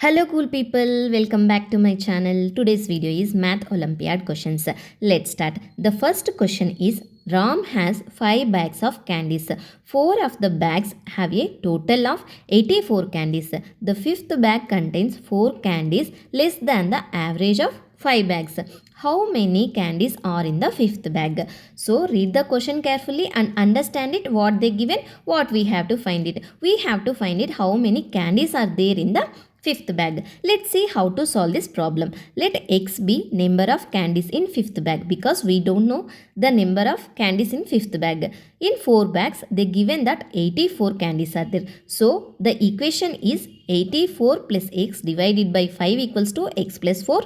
Hello cool people, welcome back to my channel. Today's video is Math Olympiad questions. Let's start. The first question is Ram has 5 bags of candies. 4 of the bags have a total of 84 candies. The fifth bag contains 4 candies less than the average of 5 bags. How many candies are in the fifth bag? So read the question carefully and understand it, what they given, what we have to find it. We have to find it how many candies are there in the fifth bag. Let's see how to solve this problem. Let x be number of candies in fifth bag because we don't know the number of candies in fifth bag. In 4 bags they given that 84 candies are there. So the equation is 84 plus x divided by 5 equals to x plus 4.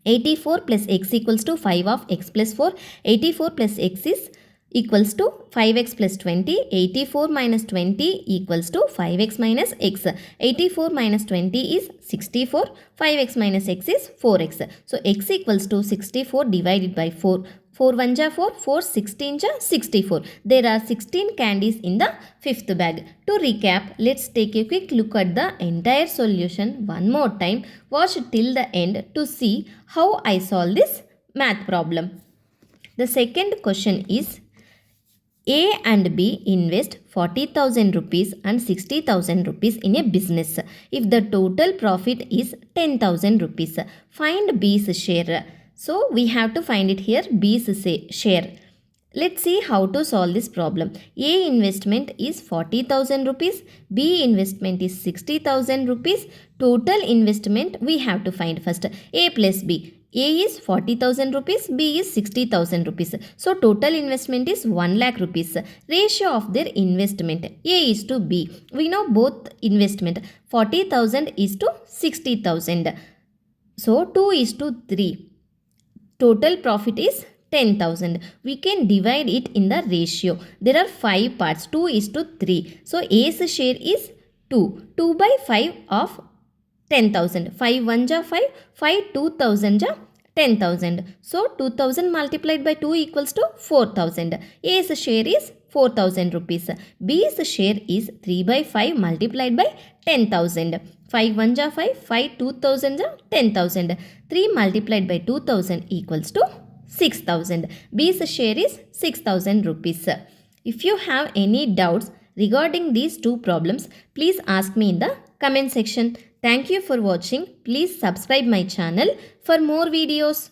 84 plus x equals to 5 of x plus 4. 84 plus x is equals to 5x plus 20. 84 minus 20 equals to 5x minus x. 84 minus 20 is 64. 5x minus x is 4x. So x equals to 64 divided by 4. 4 1 ja 4, 4 16 ja 64. There are 16 candies in the fifth bag. To recap, let's take a quick look at the entire solution one more time. Watch till the end to see how I solve this math problem. The second question is A and B invest 40,000 rupees and 60,000 rupees in a business. If the total profit is 10,000 rupees, find B's share. So we have to find it here, B's share. Let's see how to solve this problem. A investment is 40,000 rupees, B investment is 60,000 rupees. Total investment we have to find first. A plus B. A is 40,000 rupees, B is 60,000 rupees. So total investment is 1 lakh rupees. Ratio of their investment, A is to B. We know both investment. 40,000 is to 60,000. So 2 is to 3. Total profit is 10,000. We can divide it in the ratio. There are 5 parts. 2 is to 3. So A's share is 2. 2 by 5 of 10,000. 5 1 ja 5. 5 2,000 ja 10,000. So 2,000 multiplied by 2 equals to 4,000. A's share is 4,000 rupees. B's share is 3 by 5 multiplied by 10,000. 5 1 ja 5. 5 2,000 ja 10,000. 3 multiplied by 2,000 equals to 6,000. B's share is 6,000 rupees. If you have any doubts regarding these two problems, please ask me in the comment section. Thank you for watching. Please subscribe my channel for more videos.